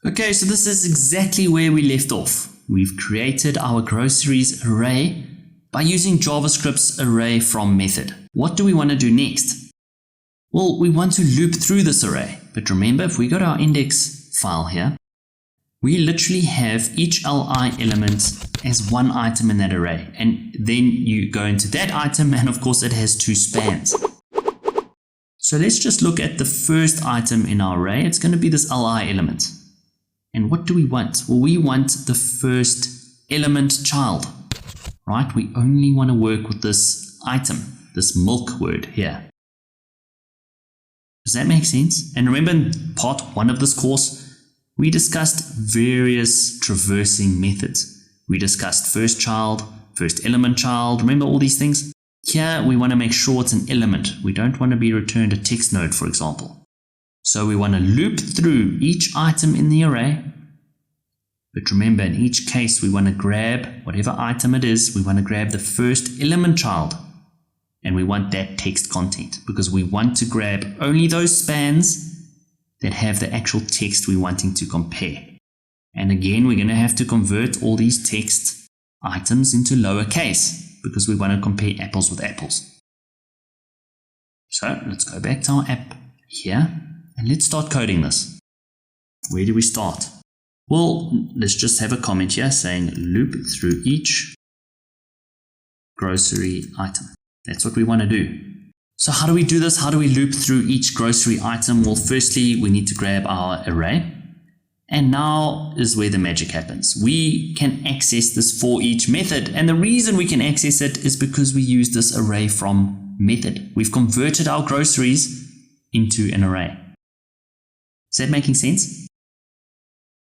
Okay, so this is exactly where we left off. We've created our groceries array by using JavaScript's array from method. What do we want to do next? Well, we want to loop through this array. But remember, if we go to our index file here, we literally have each li element as one item in that array. And then you go into that item, and of course it has two spans. So let's just look at the first item in our array. It's going to be this li element. And what do we want? Well, we want the first element child, right? We only want to work with this item, this milk word here. Does that make sense? And remember in part 1 of this course, we discussed various traversing methods. We discussed first child, first element child. Remember all these things? Here, we want to make sure it's an element. We don't want to be returned a text node, for example. So we want to loop through each item in the array. But remember, in each case, we want to grab whatever item it is. We want to grab the first element child. And we want that text content because we want to grab only those spans that have the actual text we're wanting to compare. And again, we're going to have to convert all these text items into lowercase because we want to compare apples with apples. So let's go back to our app here. And let's start coding this. Where do we start? Well, let's just have a comment here saying loop through each grocery item. That's what we want to do. So how do we do this? How do we loop through each grocery item? Well, firstly, we need to grab our array. And now is where the magic happens. We can access this forEach method. And the reason we can access it is because we use this array from method. We've converted our groceries into an array. Is that making sense?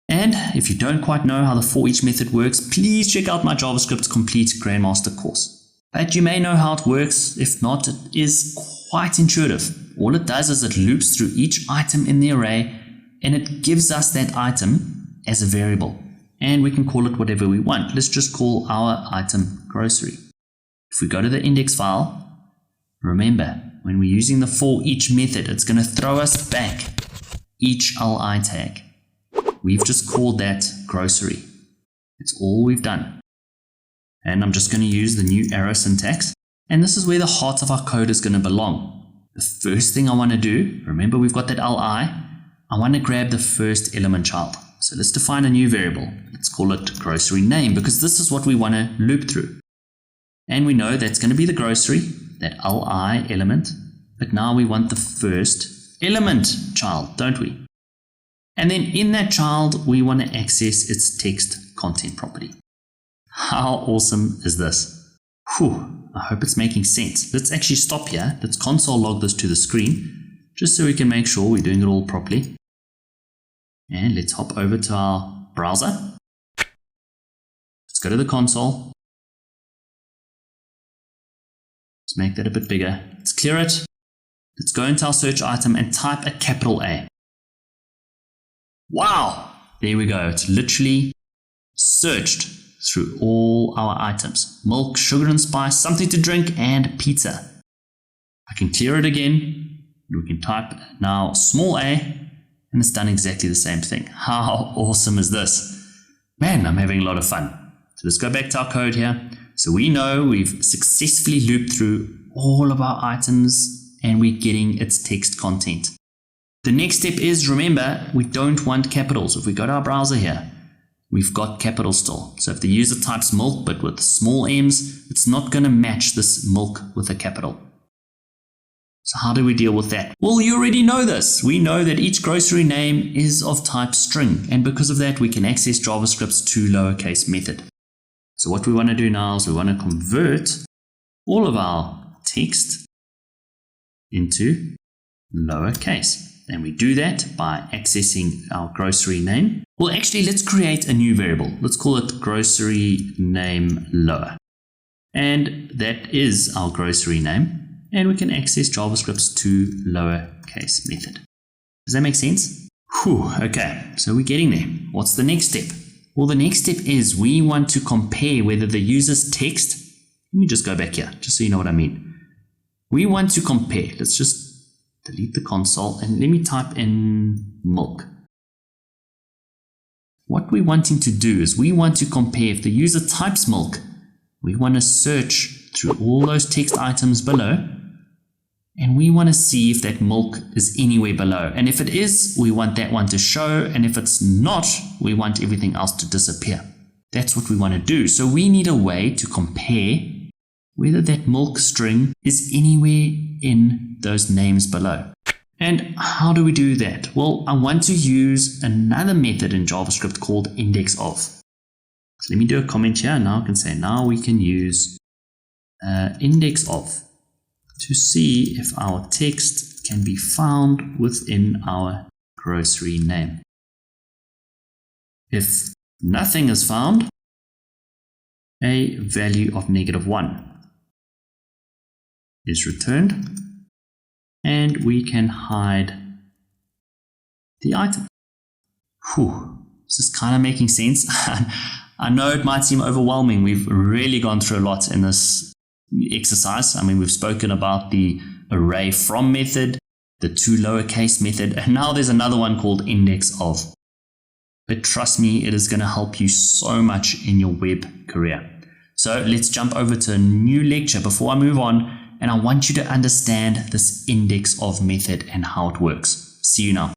And if you don't quite know how the forEach method works, please check out my JavaScript Complete Grandmaster course. But you may know how it works. If not, it is quite intuitive. All it does is it loops through each item in the array and it gives us that item as a variable. And we can call it whatever we want. Let's just call our item grocery. If we go to the index file, remember, when we're using the forEach method, it's going to throw us back each li tag. We've just called that grocery. It's all we've done. And I'm just going to use the new arrow syntax. And this is where the heart of our code is going to belong. The first thing I want to do, remember we've got that li, I want to grab the first element child. So let's define a new variable. Let's call it grocery name because this is what we want to loop through. And we know that's going to be the grocery, that li element. But now we want the first element child, don't we? And then in that child, we want to access its text content property. How awesome is this? Whew, I hope it's making sense. Let's actually stop here. Let's console log this to the screen, just so we can make sure we're doing it all properly. And let's hop over to our browser. Let's go to the console. Let's make that a bit bigger. Let's clear it. Let's go into our search item and type a capital A. Wow! There we go. It's literally searched through all our items. Milk, sugar and spice, something to drink, and pizza. I can clear it again. We can type now small a, and it's done exactly the same thing. How awesome is this? Man, I'm having a lot of fun. So let's go back to our code here. So we know we've successfully looped through all of our items and we're getting its text content. The next step is, remember, we don't want capitals. If we go to our browser here, we've got capitals still. So if the user types milk but with small m's, it's not going to match this milk with a capital. So how do we deal with that? Well, you already know this. We know that each grocery name is of type string. And because of that, we can access JavaScript's toLowercase method. So what we want to do now is we want to convert all of our text into lowercase. And we do that by accessing our grocery name. Well, actually, let's create a new variable. Let's call it grocery name lower. And that is our grocery name. And we can access JavaScript's toLowercase method. Does that make sense? Whew, okay, so we're getting there. What's the next step? Well, the next step is we want to compare whether the user's text, let me just go back here, just so you know what I mean. We want to compare. Let's just delete the console and let me type in milk. what we're wanting to do is we want to compare if the user types milk, we want to search through all those text items below, and we want to see if that milk is anywhere below. And if it is, we want that one to show, and if it's not, we want everything else to disappear. That's what we want to do. So we need a way to compare whether that milk string is anywhere in those names below. And how do we do that? Well, I want to use another method in JavaScript called index of. So let me do a comment here. Now I can say, now we can use index of to see if our text can be found within our grocery name. If nothing is found, a value of -1 is returned, and we can hide the item. This is kind of making sense. I know it might seem overwhelming. We've really gone through a lot in this exercise. I mean, we've spoken about the array from method, the to lowercase method, and now there's another one called index of. But trust me, it is going to help you so much in your web career. So let's jump over to a new lecture before I move on, and I want you to understand this index of method and how it works. See you now.